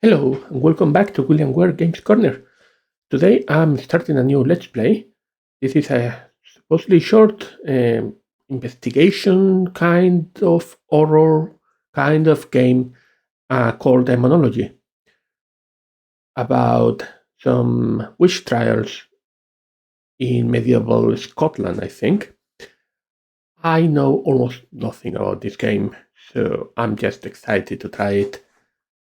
Hello and welcome back to William Ware Games Corner. Today I'm starting a new Let's Play. This is a supposedly short investigation kind of horror kind of game called Daemonologie about some witch trials in medieval Scotland, I think. I know almost nothing about this game, so I'm just excited to try it,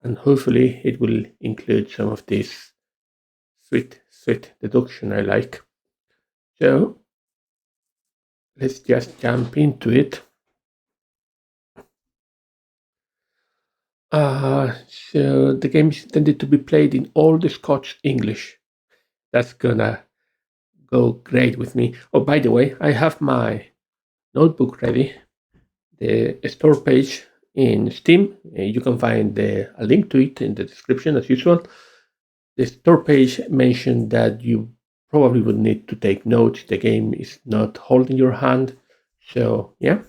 and hopefully it will include some of this sweet deduction I like. So let's just jump into it. So the game is intended to be played in all the Scots English. That's gonna go great with me. Oh, by the way, I have my notebook ready. The store page in Steam. You can find a link to it in the description as usual. The store page mentioned that you probably would need to take notes. The game is not holding your hand. So yeah.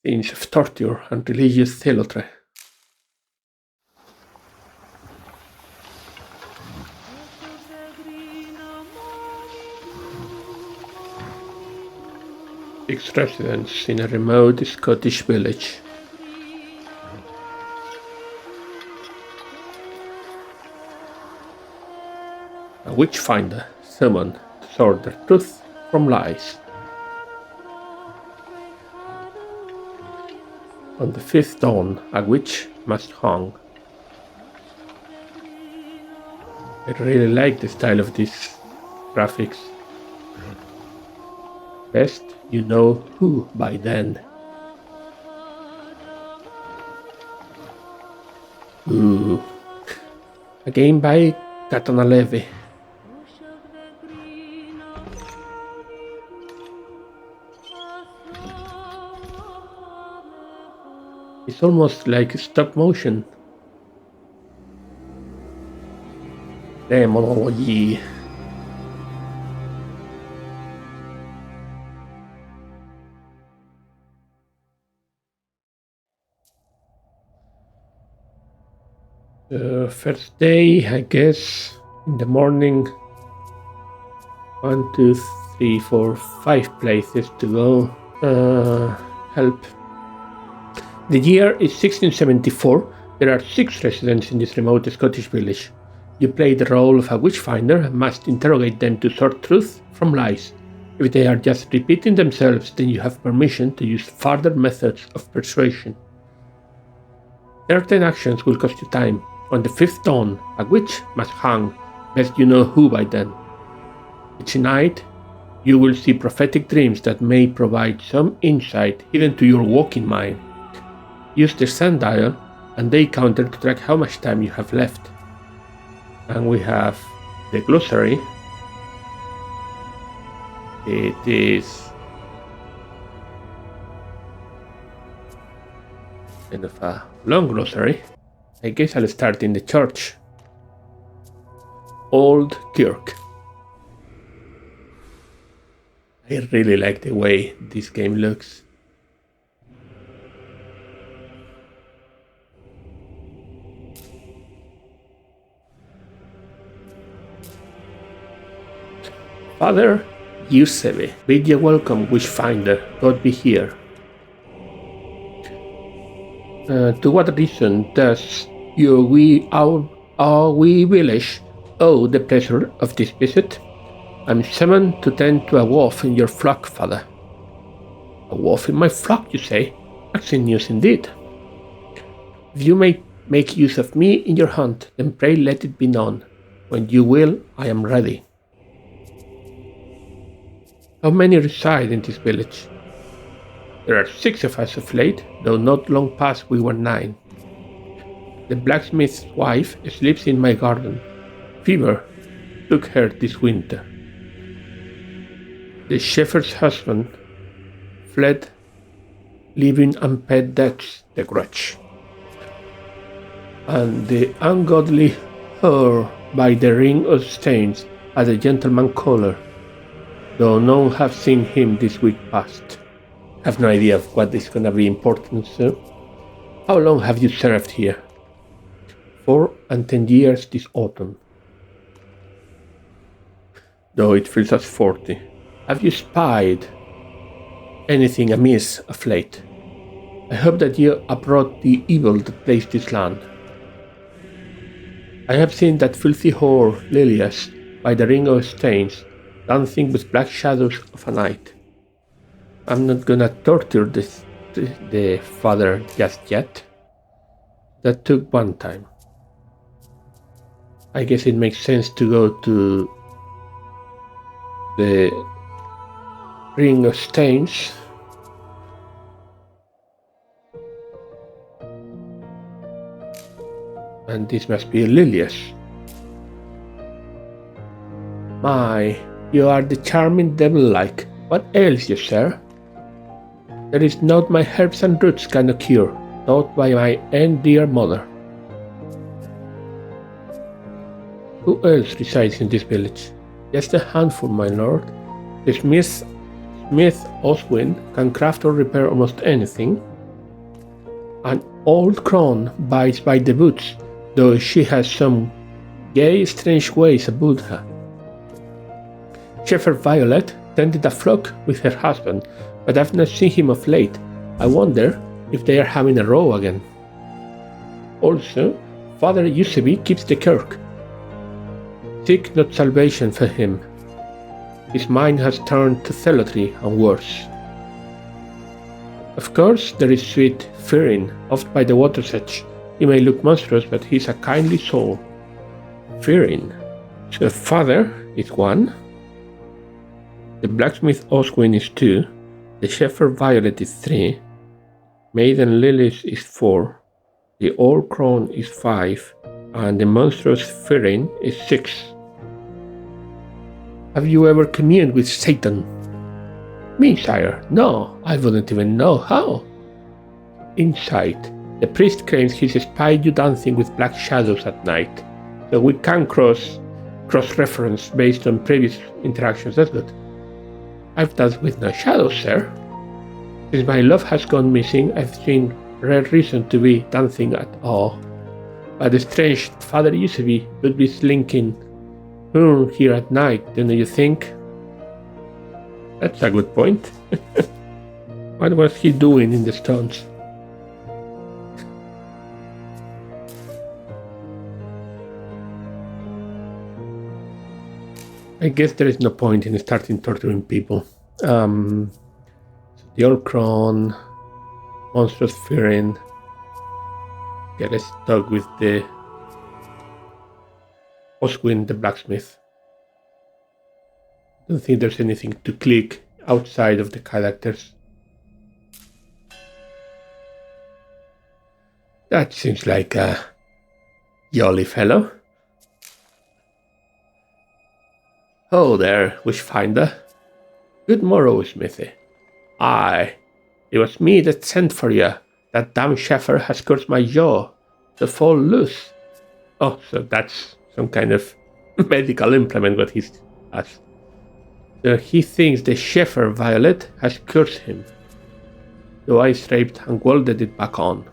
Themes of torture and religious zealotry. Six residents in a remote Scottish village. A witchfinder summoned to sort the truth from lies. On the fifth dawn, a witch must hang. I really like the style of these graphics. Best you know who by then. Ooh. A game by Katanalevy. It's almost like stop motion. Daemonologie. First day, I guess, in the morning. 1, 2, 3, 4, 5 places to go. Help. The year is 1674. There are 6 residents in this remote Scottish village. You play the role of a witchfinder and must interrogate them to sort truth from lies. If they are just repeating themselves, then you have permission to use further methods of persuasion. Certain actions will cost you time. On the fifth dawn, a witch must hang. Best you know who by then. Each night, you will see prophetic dreams that may provide some insight hidden to your waking mind. Use the sundial and day counter to track how much time you have left. And we have the glossary. It is kind of a long glossary. I guess I'll start in the church. Old Kirk. I really like the way this game looks. Father Giuseppe, bid ye welcome, witchfinder, God be here. To what reason does our wee village owe the pleasure of this visit? I'm summoned to tend to a wolf in your flock, father. A wolf in my flock, you say? Excellent news indeed. If you may make use of me in your hunt, then pray let it be known. When you will, I am ready. How many reside in this village? There are 6 of us of late, though not long past we were 9. The blacksmith's wife sleeps in my garden. Fever took her this winter. The shepherd's husband fled, leaving unpaid debts the grudge. And the ungodly whore by the ring of stains as a gentleman caller. though none have seen him this week past. Have no idea of what is gonna be important, sir. How long have you served here? 4 and 10 years this autumn. Though it feels as 40. Have you spied anything amiss of late? I hope that you uproot the evil that plagues this land. I have seen that filthy whore Lilias by the ring of stains, dancing with black shadows of a night. I'm not gonna torture the father just yet. That took one time. I guess it makes sense to go to the ring of stains. And this must be Lilias. My, you are the charming devil-like. What ails you, sir? There is naught my herbs and roots cannot cure, taught by my own dear mother. Who else resides in this village? Just a handful, my lord. The smith Oswin can craft or repair almost anything. An old crone bites by the boots, though she has some gay, strange ways about her. Shepherd Violet tended a flock with her husband, but I've not seen him of late. I wonder if they are having a row again. Also, Father Eusebi keeps the kirk. Seek not salvation for him. His mind has turned to zealotry and worse. Of course, there is sweet Firin, oft by the water's edge. He may look monstrous, but he's a kindly soul. Firin. So Father is 1. The blacksmith Oswin is 2. The shepherd Violet is 3. Maiden Lilith is 4. The old crone is 5. And the monstrous Firin is 6. Have you ever communed with Satan? Me, sire? No, I wouldn't even know how. Insight. The priest claims he's spied you dancing with black shadows at night, so we can cross-reference based on previous interactions. That's good. I've danced with no shadows, sir. Since my love has gone missing, I've seen rare reason to be dancing at all. But the strange Father Eusebi would be slinking here at night, don't you think? That's a good point. What was he doing in the stones? I guess there is no point in starting torturing people. So the old crone, monstrous Firin. Yeah, let's talk with the Oswin the blacksmith. Don't think there's anything to click outside of the characters. That seems like a jolly fellow. Oh there, wishfinder. Good morrow, Smithy. Aye, it was me that sent for you. That damn shepherd has cursed my jaw to fall loose. Oh, so that's some kind of medical implement what he has. So he thinks the shepherd Violet has cursed him. So I scraped and welded it back on.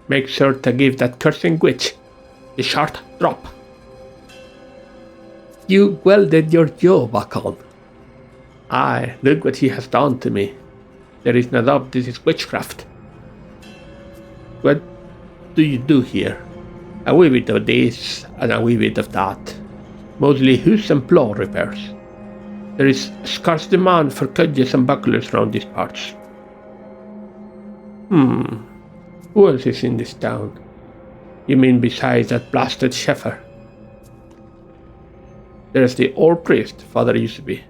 Make sure to give that cursing witch a short drop. You welded your jaw back on. Aye, look what he has done to me. There is no doubt this is witchcraft. What do you do here? A wee bit of this and a wee bit of that. Mostly hooves and plough repairs. There is scarce demand for cudgels and bucklers around these parts. Who else is in this town? You mean besides that blasted shepherd? There's the old priest, Father Eusebi.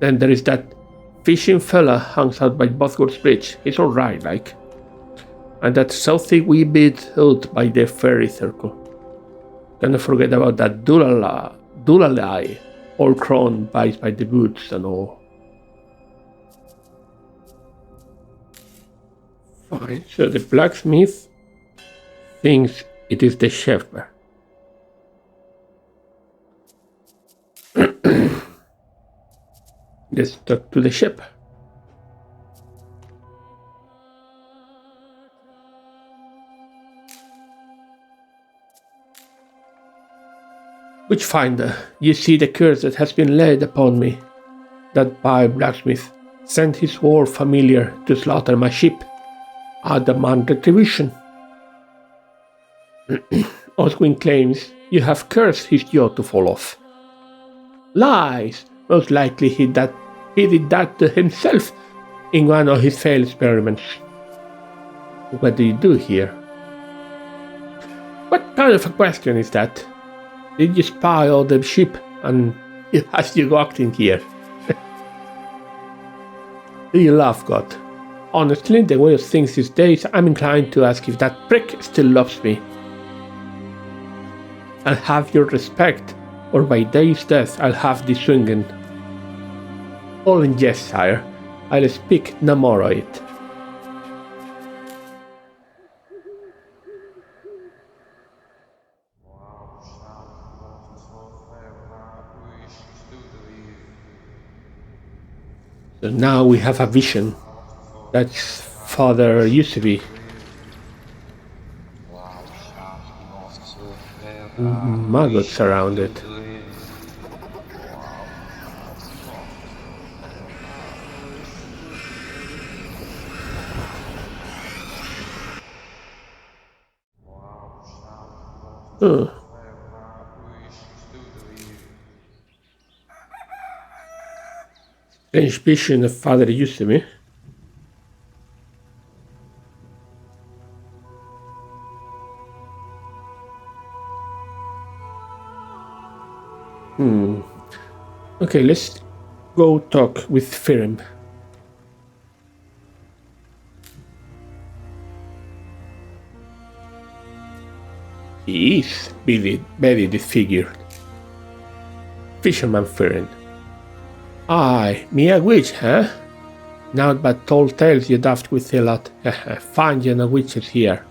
Then there is that fishing fella hangs out by Bothwell's Bridge. He's alright, like. And that Southie wee bit out by the ferry circle. Don't forget about that Dulalai, old crone bites by the boots and all. Fine, so the blacksmith thinks it is the shepherd. Let's talk to the ship. Witchfinder, you see the curse that has been laid upon me. That vile blacksmith sent his war familiar to slaughter my ship. I demand retribution. Oswin claims you have cursed his jaw to fall off. Lies! Most likely he did that to himself in one of his failed experiments. What do you do here? What kind of a question is that? Did you spy on the ship and as you walked in here? Do you laugh, God? Honestly, the way of things these days, I'm inclined to ask if that prick still loves me. I'll have your respect, or by day's death I'll have thee swinging. All in jest, sire. I'll speak no more of it. So now we have a vision. That's Father used to be. Maggots around it. Strange vision of Father used to be. Okay, let's go talk with Firim. He is very disfigured. Fisherman Firim. Aye, me a witch, huh? Not but told tales you daft with a lot. Find you no witches here.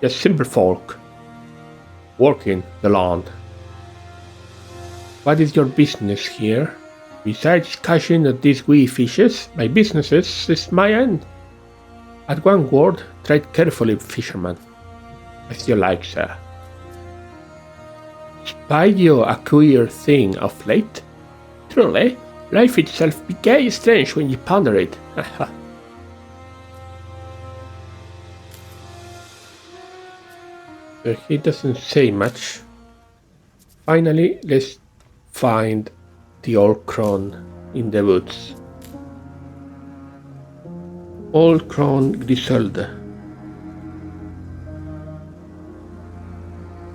Just simple folk. Working the land. What is your business here? Besides catching of these wee fishes, my business is my end. At one word, tread carefully, fisherman. As you like, sir. Spied you a queer thing of late? Truly, life itself be gay strange when you ponder it. So he doesn't say much. Finally, let's find the old crone in the woods. Old crone Griselda.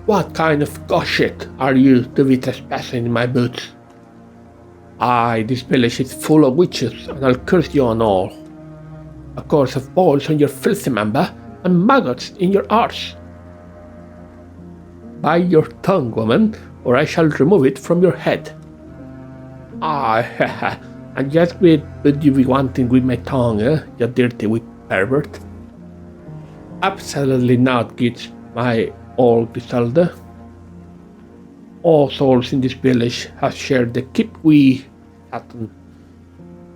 What kind of goshit are you to be trespassing in my boots? Aye, this village is full of witches, and I'll curse you on all. A course of balls on your filthy member, and maggots in your arse. Bite your tongue, woman, or I shall remove it from your head. Ah, and just what would you be wanting with my tongue, you dirty wee pervert? Absolutely not, Gitz, my old Griselda. All souls in this village have shared the keep we Satan.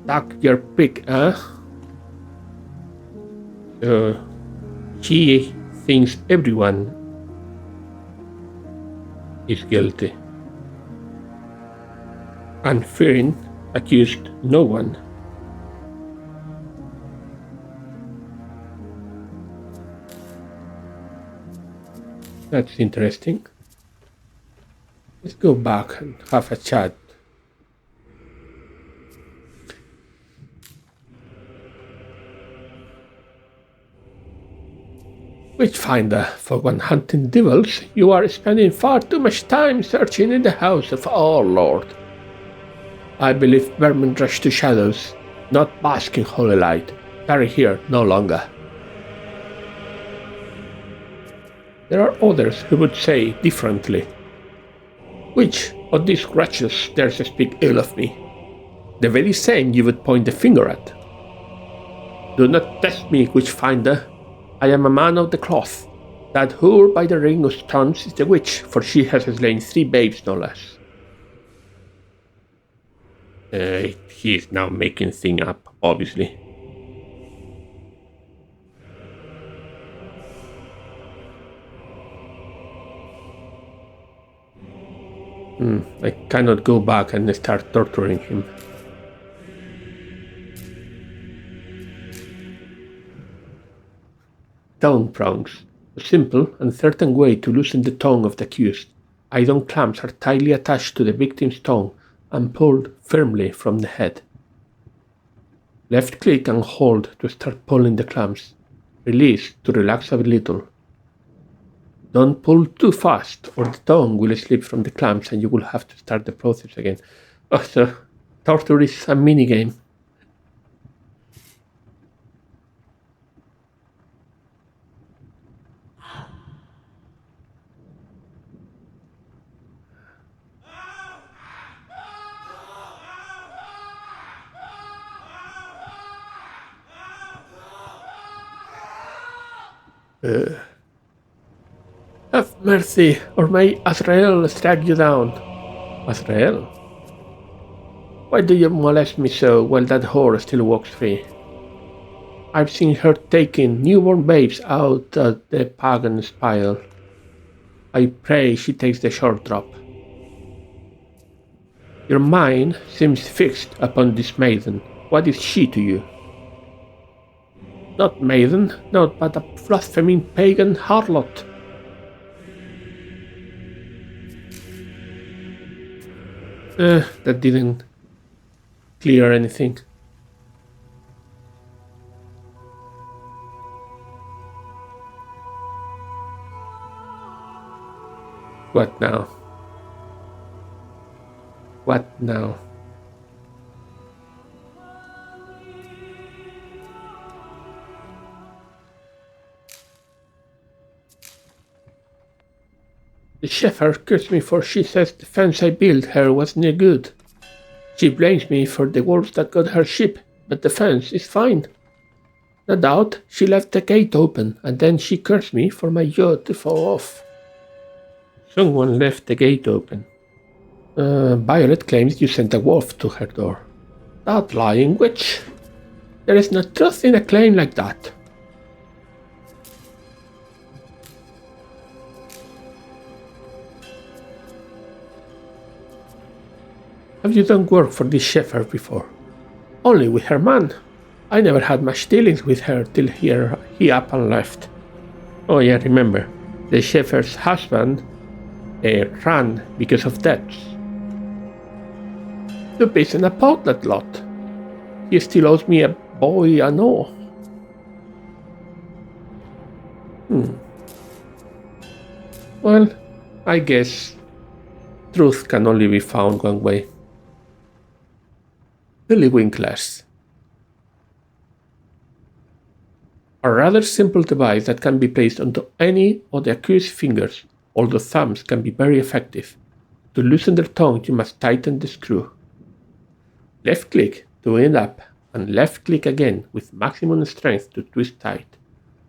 Duck your pig, she thinks everyone is guilty. And Firin accused no one. That's interesting. Let's go back and have a chat. Witchfinder, for one hunting devils, you are spending far too much time searching in the house of our Lord. I believe vermin rush to shadows, not bask in holy light. Tarry here no longer. There are others who would say differently. Which of these wretches dares to speak ill of me? The very same you would point the finger at. Do not test me, Witchfinder. I am a man of the cloth. That whore by the ring of stones is the witch, for she has slain 3 babes no less. He is now making thing up, obviously. I cannot go back and start torturing him. Tongue prongs. A simple and certain way to loosen the tongue of the accused. Iron clamps are tightly attached to the victim's tongue and pulled firmly from the head. Left click and hold to start pulling the clamps. Release to relax a little. Don't pull too fast or the tongue will slip from the clamps and you will have to start the process again. Oh, so torture is a minigame. Have mercy, or may Azrael strike you down. Azrael? Why do you molest me so while that whore still walks free? I've seen her taking newborn babes out of the pagan's pile. I pray she takes the short drop. Your mind seems fixed upon this maiden. What is she to you? Not maiden, no, but a blaspheming pagan harlot. That didn't clear anything. What now? What now? The shepherd cursed me for she says the fence I built her was no good. She blames me for the wolves that got her sheep, but the fence is fine. No doubt she left the gate open and then she cursed me for my yacht to fall off. Someone left the gate open. Violet claims you sent a wolf to her door. That lying witch! There is no truth in a claim like that. Have you done work for this shepherd before? Only with her man. I never had much dealings with her till he up and left. Oh yeah, remember, the shepherd's husband ran because of debts. The beast in a pot that lot. He still owes me a boy and all. Well, I guess truth can only be found one way. Billy Winklers. A rather simple device that can be placed onto any of the accused's fingers, although thumbs can be very effective. To loosen their tongue, you must tighten the screw. Left click to end up, and left click again with maximum strength to twist tight.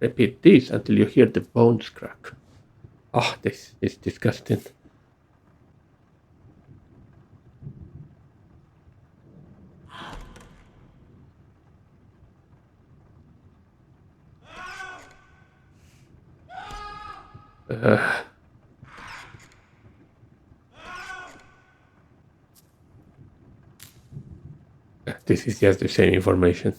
Repeat this until you hear the bones crack. Oh, this is disgusting. This is just the same information.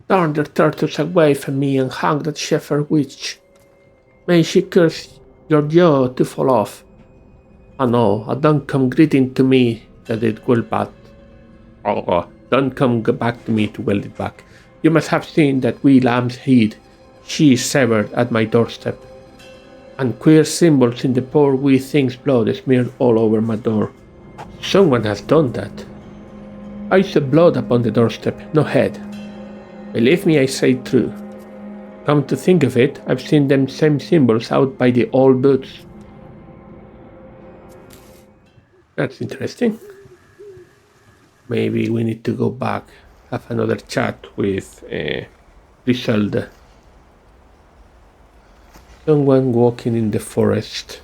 Turn the turtles away from me and hang that shepherd witch. May she curse your jaw to fall off. Oh no, don't come greeting to me that it will bad. Oh, don't come back to me to weld it back. You must have seen that wee lamb's head. She is severed at my doorstep. And queer symbols in the poor wee thing's blood smeared all over my door. Someone has done that. I saw blood upon the doorstep, no head. Believe me, I say true. Come to think of it, I've seen them same symbols out by the old boots. That's interesting. Maybe we need to go back, have another chat with Griselda. Someone walking in the forest,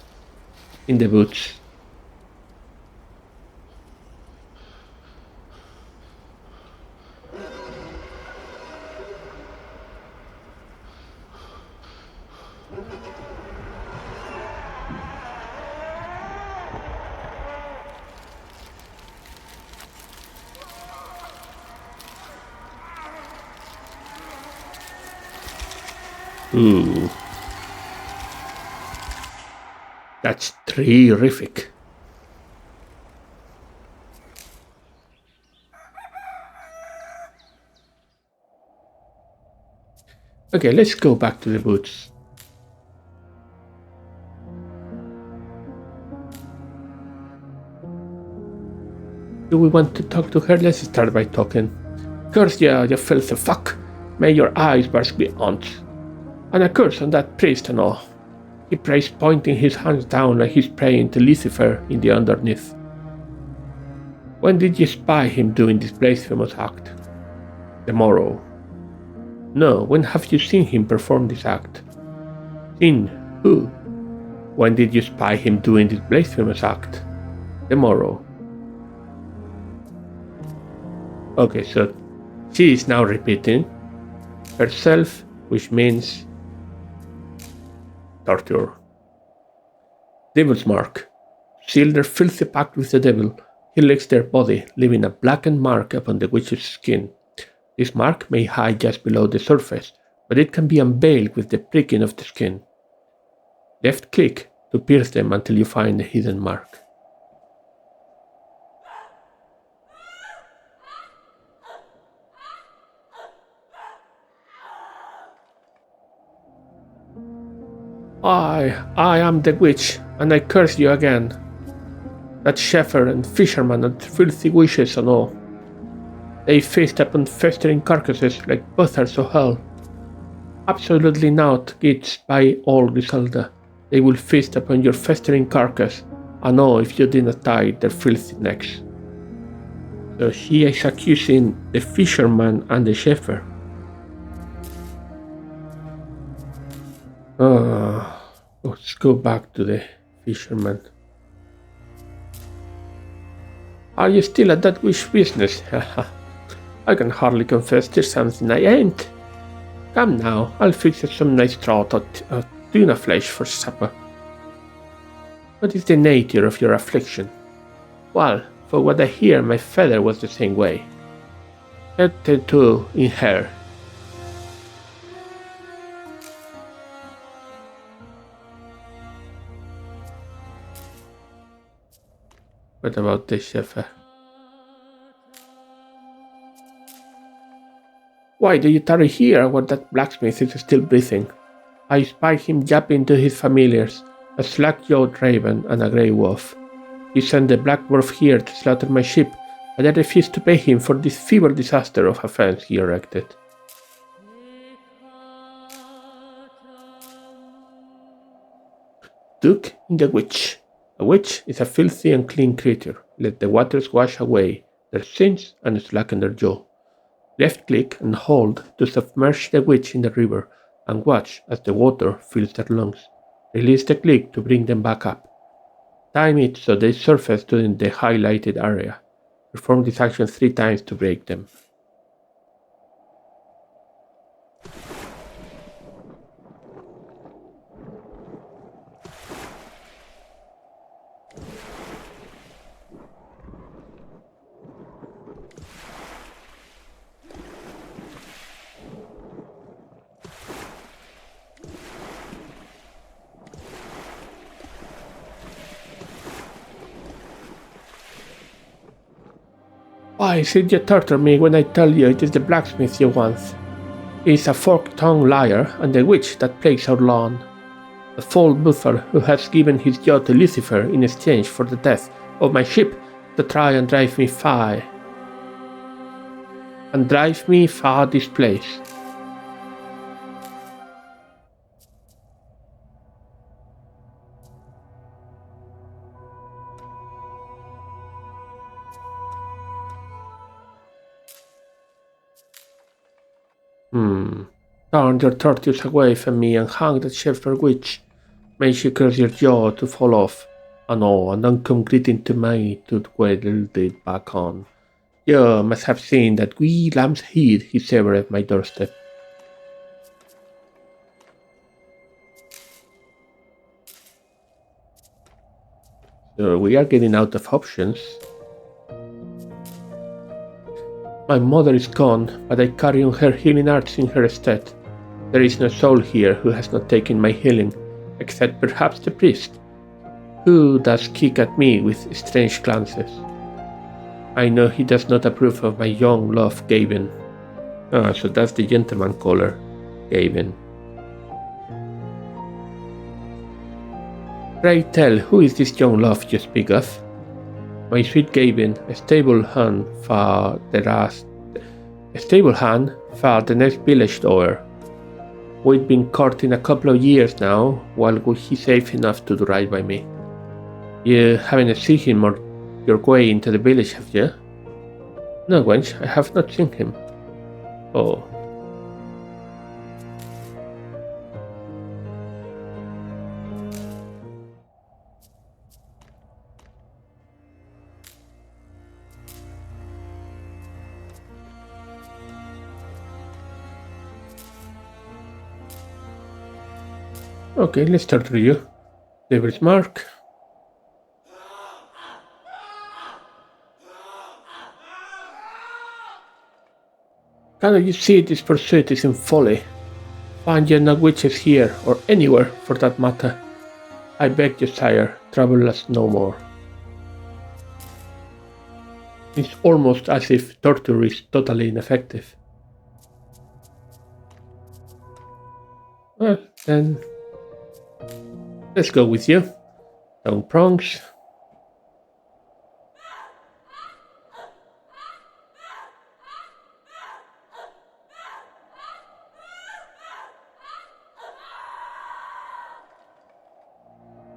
in the woods. Ooh. That's terrific. Okay, let's go back to the woods. Do we want to talk to her? Let's start by talking. Curse you filthy fuck. May your eyes burst be ants. And a curse on that priest and all. He prays, pointing his hands down like he's praying to Lucifer in the underneath. When did you spy him doing this blasphemous act? Tomorrow. No, when have you seen him perform this act? Seen who? When did you spy him doing this blasphemous act? Tomorrow. Okay, so she is now repeating herself, which means torture. Devil's mark. Seal their filthy pact with the devil. He licks their body, leaving a blackened mark upon the witch's skin. This mark may hide just below the surface, but it can be unveiled with the pricking of the skin. Left click to pierce them until you find the hidden mark. I am the witch, and I curse you again. That shepherd and fisherman and filthy witches and all. They feast upon festering carcasses like buzzards of hell. Absolutely not, kids, by all Griselda. They will feast upon your festering carcass, and all if you did not tie their filthy necks. So she is accusing the fisherman and the shepherd. Let's go back to the fisherman. Are you still at that wish business? I can hardly confess there's something I ain't. Come now, I'll fix you some nice trout or tuna flesh for supper. What is the nature of your affliction? Well, for what I hear, my father was the same way. Head tattoo in hair. What about the shepherd? Why do you tarry here where that blacksmith is still breathing? I spied him yapping to his familiars, a slack-jawed raven and a grey wolf. He sent the black dwarf here to slaughter my sheep, and I refused to pay him for this feeble disaster of a fence he erected. Duke in the witch. A witch is a filthy and clean creature. Let the waters wash away their sins and slacken their jaw. Left-click and hold to submerge the witch in the river and watch as the water fills their lungs. Release the click to bring them back up. Time it so they surface to the highlighted area. Perform this action 3 times to break them. Why should you torture me when I tell you it is the blacksmith you want? He is a fork-tongued liar and the witch that plagues our lawn. A foul buffer who has given his jaw to Lucifer in exchange for the death of my sheep to try and drive me far this place. Turn your tortoise away from me and hang that shepherd witch. May she curse your jaw to fall off. And oh, and don't come greeting to me to weld it back on. You must have seen that wee lamb's head he severed at my doorstep. So we are getting out of options. My mother is gone, but I carry on her healing arts in her stead. There is no soul here who has not taken my healing, except perhaps the priest, who does kick at me with strange glances. I know he does not approve of my young love, Gavin. Ah, so that's the gentleman caller, Gavin. Pray tell, who is this young love you speak of? My sweet Gavin, a stable hand for the next village over. We've been courting a couple of years now, while he's safe enough to do right by me. You haven't seen him or your way into the village, have you? No, wench, I have not seen him. Oh. Okay, let's start with you. David's Mark. Cannot you see this pursuit is in folly? Find ye no witches here, or anywhere for that matter. I beg you, sire, trouble us no more. It's almost as if torture is totally ineffective. Well, then let's go with you. Down prongs.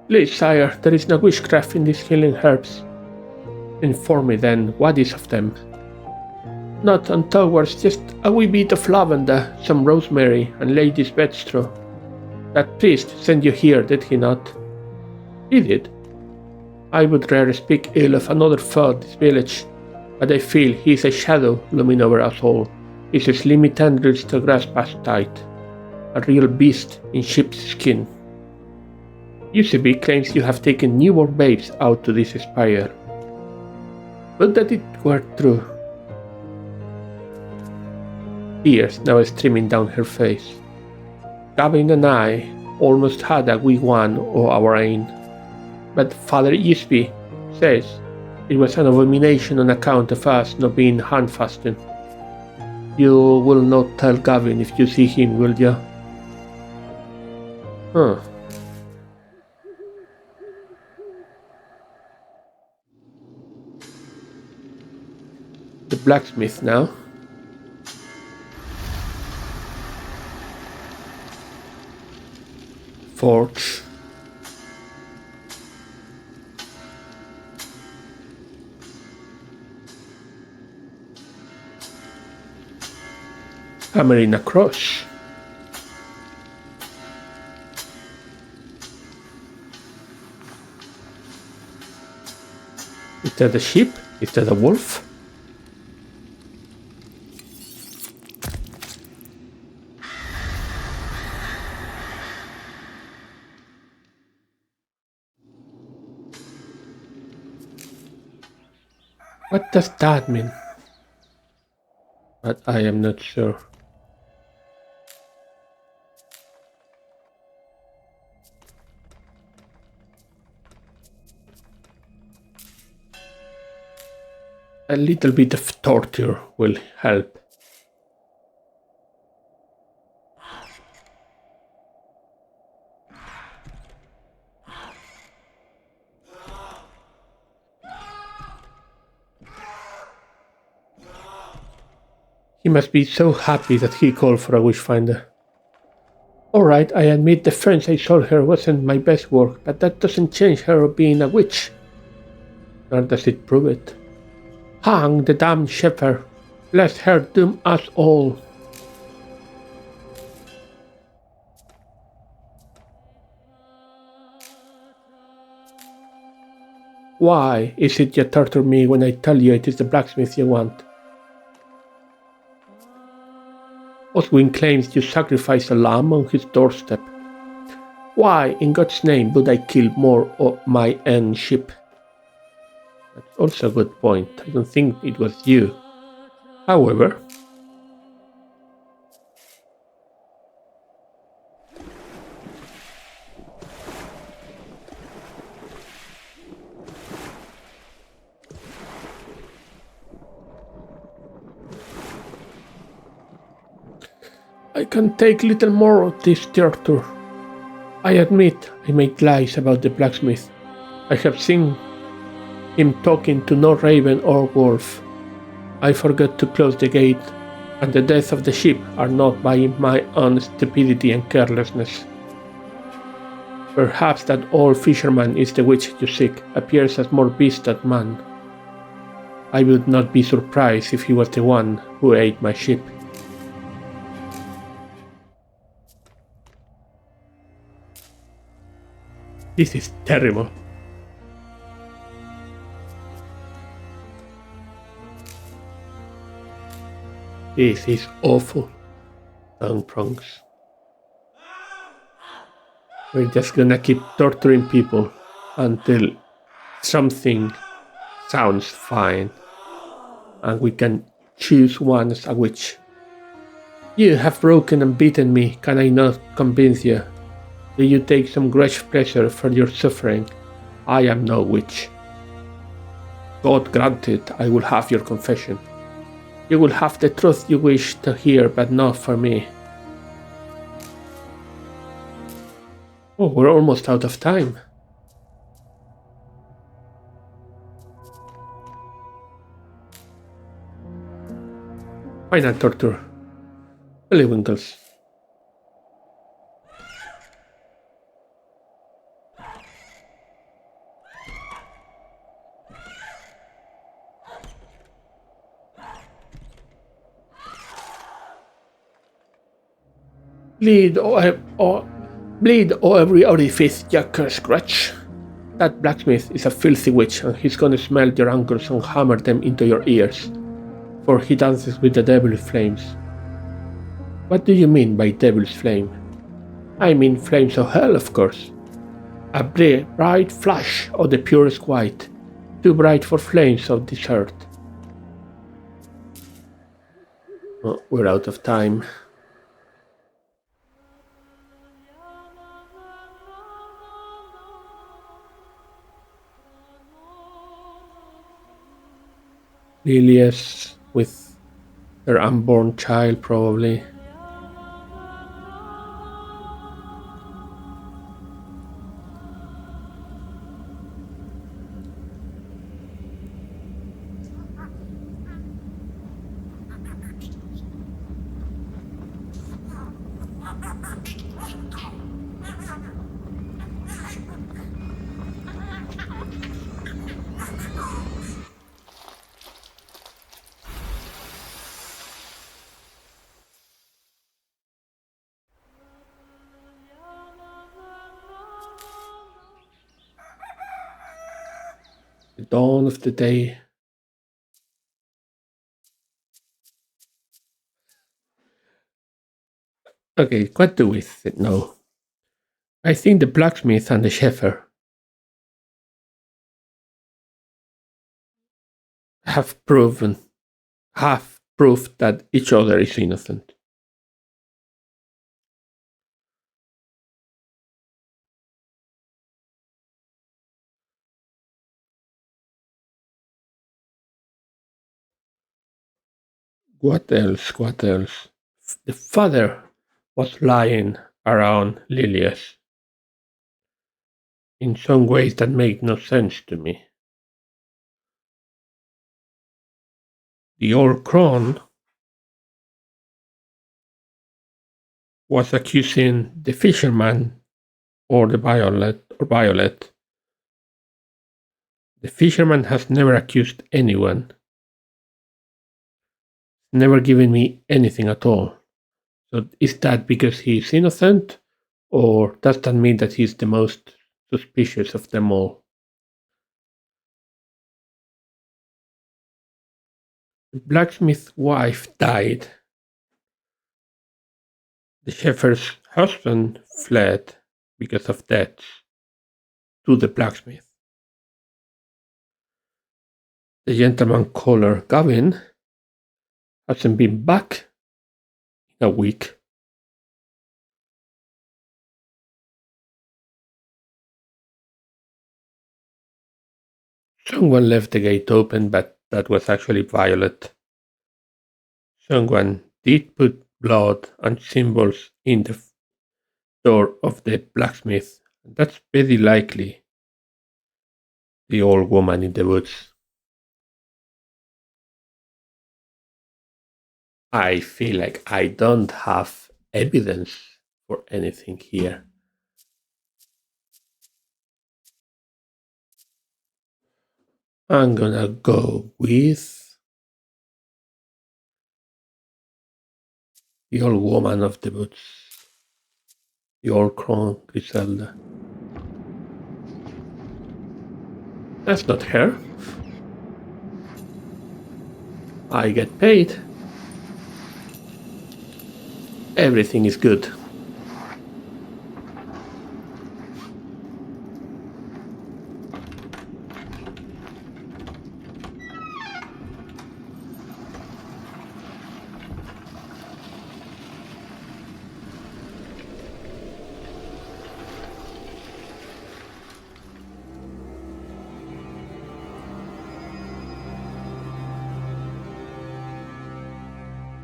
Please, sire, there is no witchcraft in these healing herbs. Inform me then, what is of them? Not untoward, just a wee bit of lavender, some rosemary, and lady's bedstraw. That priest sent you here, did he not? He did. I would rarely speak ill of another foe this village, but I feel he is a shadow looming over us all. His slimy tendrils to grasp us tight. A real beast in sheep's skin. Eusebi claims you have taken newborn babes out to this spire. But that it were true. Tears now streaming down her face. Gavin and I almost had a wee one of our own, but Father Eusebi says it was an abomination on account of us not being handfastened. You will not tell Gavin if you see him, will you? Huh. The blacksmith now. Forge. Hammering across. Is that a sheep? Is that a wolf? What does that mean? But I am not sure. A little bit of torture will help. He must be so happy that he called for a witchfinder. Alright, I admit the fence I sold her wasn't my best work, but that doesn't change her being a witch. Nor does it prove it. Hang the damned shepherd, lest her doom us all. Why is it you torture me when I tell you it is the blacksmith you want? Oswin claims you sacrificed a lamb on his doorstep. Why, in God's name, would I kill more of my own sheep? That's also a good point. I don't think it was you. However, I can take little more of this torture. I admit I made lies about the blacksmith. I have seen him talking to no raven or wolf. I forgot to close the gate, and the death of the sheep are not by my own stupidity and carelessness. Perhaps that old fisherman is the witch you seek, appears as more beast than man. I would not be surprised if he was the one who ate my sheep. This is terrible. This is awful. Tongue prongs. We're just gonna keep torturing people until something sounds fine and we can choose one as a witch. You have broken and beaten me, can I not convince you? Do you take some grudge pleasure for your suffering? I am no witch. God granted I will have your confession. You will have the truth you wish to hear, but not for me. Oh, we're almost out of time. Final torture. Willywinkles. Bleed or every orifice, you cursed wretch. That blacksmith is a filthy witch, and he's gonna smell your ankles and hammer them into your ears, for he dances with the devil's flames. What do you mean by devil's flame? I mean flames of hell, of course. A bright flash of the purest white, too bright for flames of this earth. Oh, we're out of time. Lilias with her unborn child, probably. The dawn of the day. Okay, what do we know? I think the blacksmith and the shepherd have proved that each other is innocent. What else? What else? The father was lying around Lilias in some ways that make no sense to me. The old crone was accusing the fisherman or Violet. The fisherman has never accused anyone, never given me anything at all. So is that because he's innocent, or does that mean that he's the most suspicious of them all? The blacksmith's wife died. The shepherd's husband fled because of debts to the blacksmith. The gentleman caller Gavin hasn't been back in a week. Someone left the gate open, but that was actually Violet. Someone did put blood and symbols in the door of the blacksmith. That's very likely the old woman in the woods. I feel like I don't have evidence for anything here. I'm gonna go with the old woman of the woods. The old crone Griselda. That's not her. I get paid. Everything is good.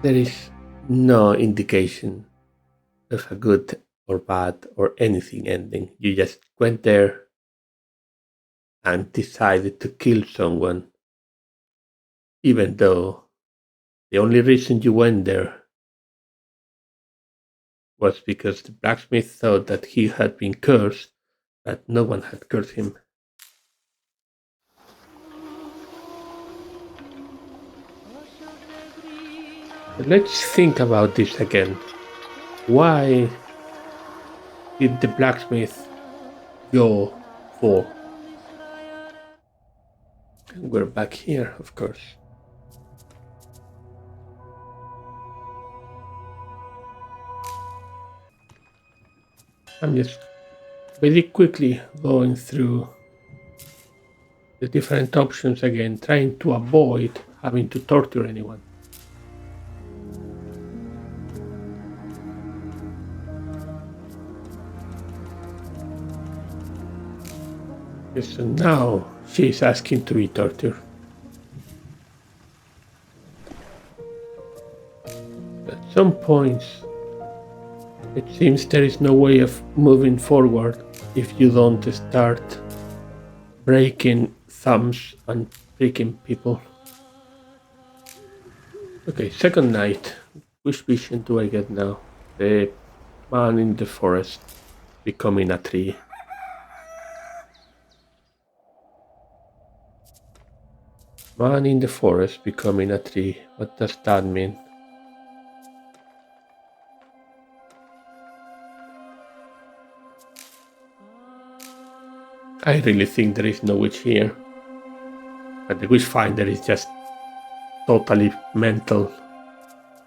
There is no indication of a good or bad or anything ending. You just went there and decided to kill someone, even though the only reason you went there was because the blacksmith thought that he had been cursed, but no one had cursed him. Let's think about this again. Why did the blacksmith go for? We're back here, of course. I'm just very quickly going through the different options again, trying to avoid having to torture anyone. Yes, so now she's asking to be tortured. At some points, it seems there is no way of moving forward if you don't start breaking thumbs and pricking people. Okay, second night. Which vision do I get now? The man in the forest becoming a tree. Man in the forest becoming a tree. What does that mean? I really think there is no witch here. And the witchfinder is just totally mental,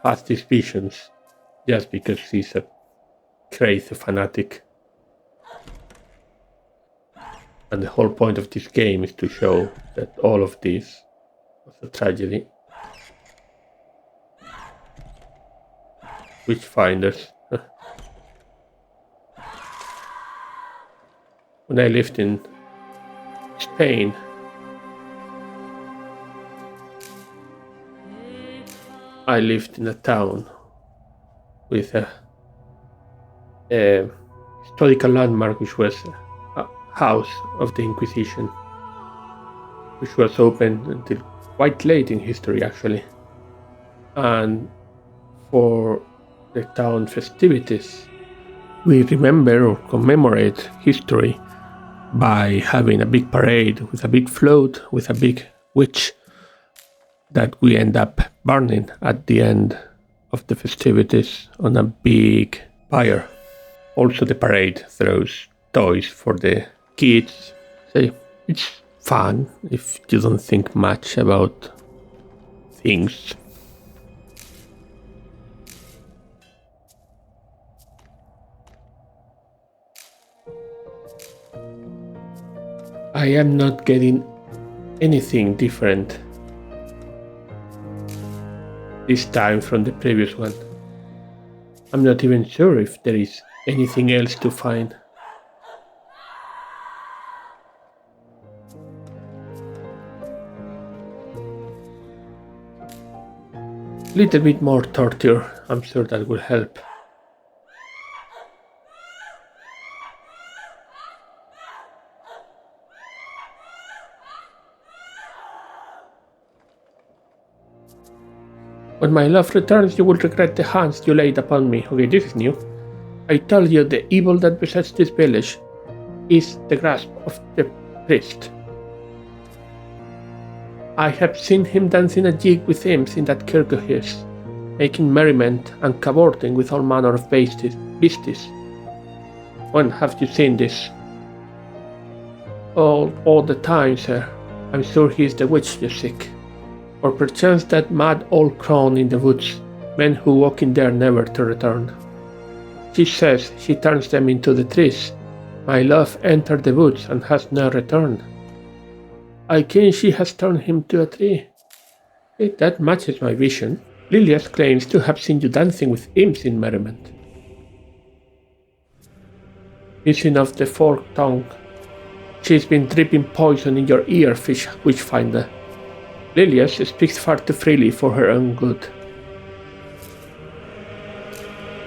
has these visions just because he's a crazy fanatic. And the whole point of this game is to show that all of this was a tragedy. Witchfinders. When I lived in Spain, I lived in a town with a historical landmark, which was a house of the Inquisition, which was open until quite late in history, actually. And for the town festivities, we remember or commemorate history by having a big parade with a big float with a big witch that we end up burning at the end of the festivities on a big pyre. Also, the parade throws toys for the kids. So it's fun if you don't think much about things. I am not getting anything different this time from the previous one. I'm not even sure if there is anything else to find. Little bit more torture, I'm sure that will help. When my love returns, you will regret the hands you laid upon me. Okay, this is new. I tell you, the evil that besets this village is the grasp of the priest. I have seen him dancing a jig with imps in that kirk of his, making merriment and cavorting with all manner of beasties. When have you seen this? All the time, sir. I'm sure he is the witch you seek. Or perchance that mad old crone in the woods, men who walk in there never to return. She says she turns them into the trees. My love entered the woods and has no return. I ken she has turned him to a tree. That matches my vision. Lilias claims to have seen you dancing with imps in merriment. Vision of the forked tongue. She's been dripping poison in your ear, witchfinder. Lilias speaks far too freely for her own good.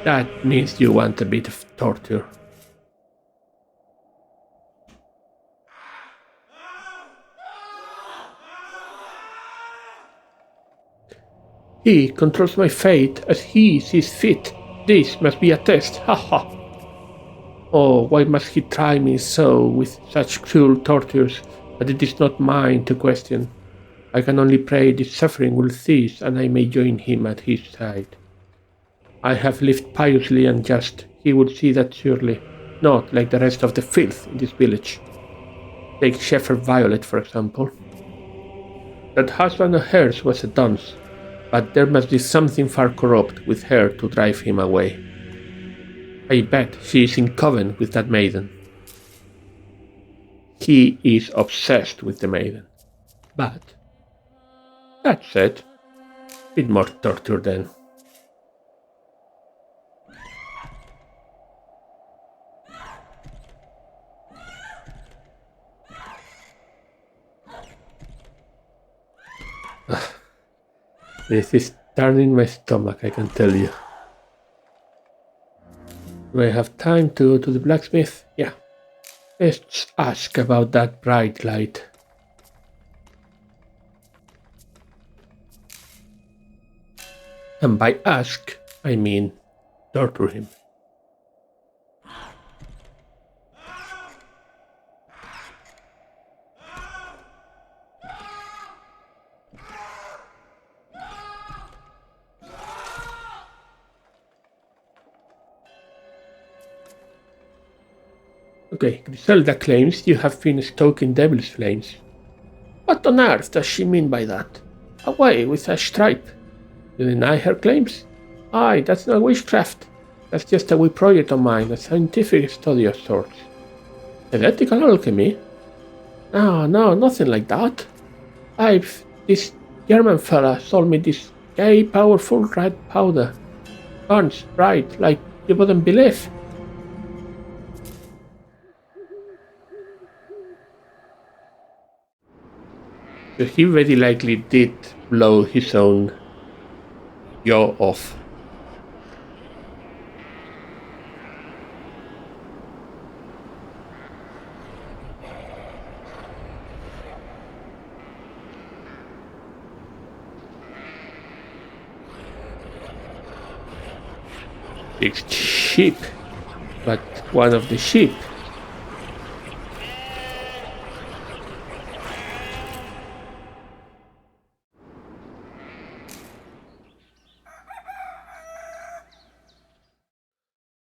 That means you want a bit of torture. He controls my fate as he sees fit. This must be a test, haha. Oh, why must he try me so with such cruel tortures that it is not mine to question? I can only pray this suffering will cease and I may join him at his side. I have lived piously and just, he would see that surely, not like the rest of the filth in this village. Take Shepherd Violet, for example. That husband of hers was a dunce, but there must be something far corrupt with her to drive him away. I bet she is in coven with that maiden. He is obsessed with the maiden. But, that said, a bit more torture then. This is turning my stomach, I can tell you. Do I have time to go to the blacksmith? Yeah. Let's ask about that bright light. And by ask, I mean torture him. Okay, Griselda claims you have been stoking devil's flames. What on earth does she mean by that? Away with a stripe. You deny her claims? Aye, that's not witchcraft. That's just a wee project of mine, a scientific study of sorts. Heretical alchemy? No, nothing like that. This German fella sold me this gay, powerful red powder. Burns bright like you wouldn't believe. So he very likely did blow his own jaw off. It's sheep, but one of the sheep.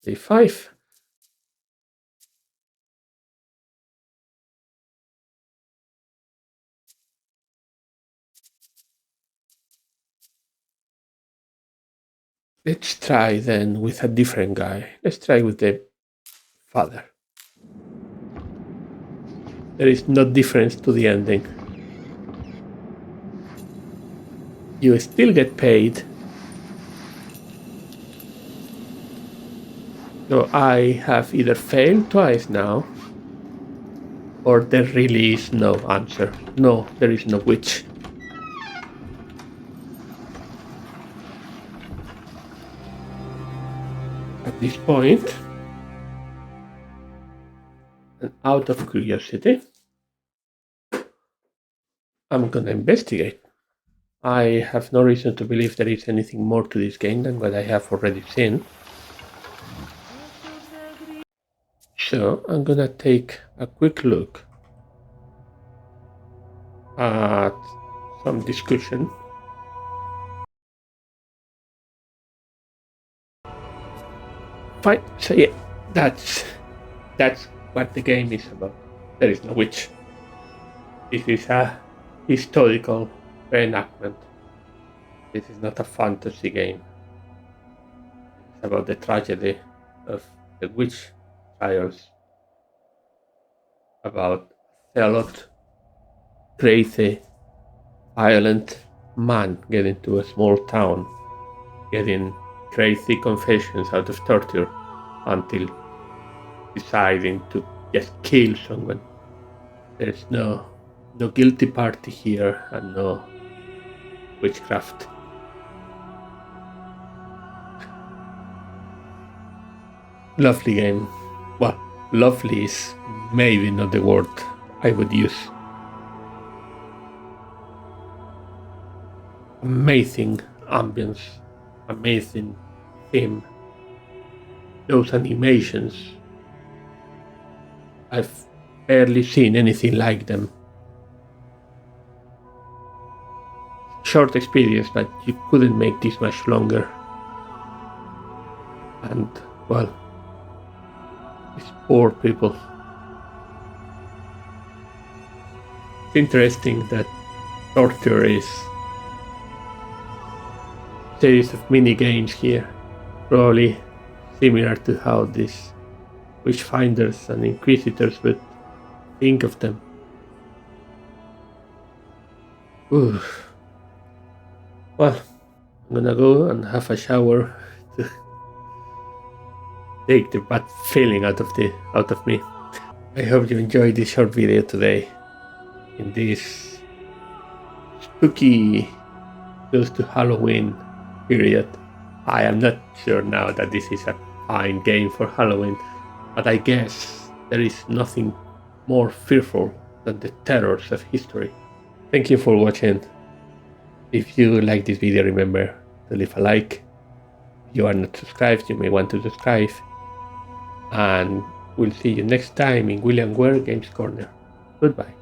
Day 5. Let's try then with a different guy. Let's try with the father. There is no difference to the ending. You still get paid. So I have either failed twice now, or there really is no answer. No, there is no witch. At this point, and out of curiosity, I'm gonna investigate. I have no reason to believe there is anything more to this game than what I have already seen. So I'm gonna take a quick look at some discussion. Fine. So yeah, that's what the game is about. There is no witch. This is a historical reenactment. This is not a fantasy game. It's about the tragedy of the witch trials. About zealot, crazy, violent man getting to a small town, getting crazy confessions out of torture until deciding to just kill someone. There's no guilty party here and no witchcraft. Lovely game. Well, lovely is maybe not the word I would use. Amazing ambience, amazing theme. Those animations, I've barely seen anything like them. Short experience, but you couldn't make this much longer. And, well, these poor people. It's interesting that torture is a series of mini games here, probably similar to how these witchfinders and inquisitors would think of them. Ooh. Well, I'm gonna go and have a shower to take the bad feeling out of me. I hope you enjoyed this short video today in this spooky, close to Halloween period. I am not sure now that this is a fine game for Halloween, but I guess there is nothing more fearful than the terrors of history. Thank you for watching. If you like this video, remember to leave a like. If you are not subscribed, you may want to subscribe. And we'll see you next time in William Ware Games Corner. Goodbye.